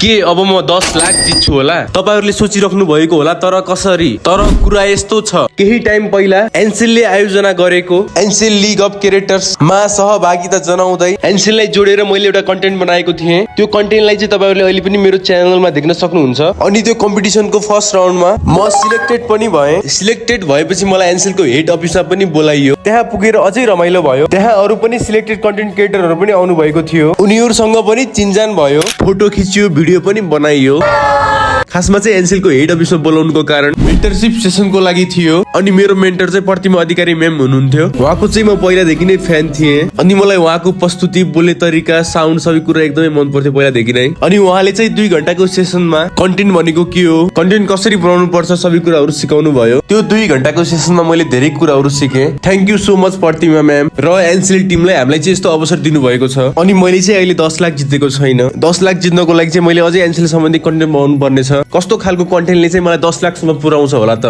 के अब म 10 लाख जित्छु होला? तपाईहरुले सोचिराख्नु भएको होला तर कसरी? तर कुरा यस्तो छ, केही टाइम पहिला एनसेलले आयोजना गरेको एनसेल लिग अफ क्यारेक्टर्स मा सहभागिता जनाउँदै एनसेललाई जोडेर मैले एउटा कन्टेन्ट बनाएको थिएँ। त्यो कन्टेन्टलाई चाहिँ तपाईहरुले अहिले पनि मेरो च्यानलमा देख्न सक्नुहुन्छ। अनि त्यो कम्पिटिसनको फर्स्ट राउन्डमा म सिलेक्टेड पनि भएँ। सिलेक्टेड भएपछि मलाई एनसेलको हेड अफिसमा पनि बोलाइयो। त्यहाँ पुगेर अझै रमाइलो भयो। त्यहाँ अरु पनि सिलेक्टेड कन्टेन्ट क्रिएटरहरु पनि आउनु भएको थियो। उनीहरुसँग पनि चिनजान भयो, फोटो खिचियो, भिडियो पनि बनाइयो। खासमा चाहिँ एनसेलको हेड अफिसमा बोलाउनुको कारण मेन्टरशिप सेसनको लागि थियो। अनि मेरो मेन्टर चाहिँ प्रतिमा अधिकारी म्याम हुनुहुन्थ्यो। उहाँको चाहिँ म पहिलादेखि नै फ्यान थिएँ। अनि मलाई उहाँको प्रस्तुति, बोल्ने तरिका, साउन्ड सबै कुरा एकदमै मन पर्थ्यो पहिलादेखि नै। अनि उहाँले चाहिँ 2 घण्टाको सेसनमा कन्टेन्ट भनेको के हो, कन्टेन्ट कसरी बनाउनु पर्छ, सबै कुराहरू सिकाउनु भयो। त्यो 2 घण्टाको सेसनमा मैले धेरै कुराहरू सिकेँ। Thank you so much Pratima ma'am र एनसेल टिमलाई हामीलाई चाहिँ यस्तो अवसर दिनुभएको छ। अनि मैले चाहिँ अहिले 10 लाख जितेको छैन। 10 लाख जित्नको लागि चाहिँ मैले अझै एनसेल सम्बन्धी कन्टेन्ट बनाउनु पर्ने छ। कस्तो खालको कन्टेन्टले चाहिँ मलाई 10 लाखसम्म पुर्याउँछ होला त?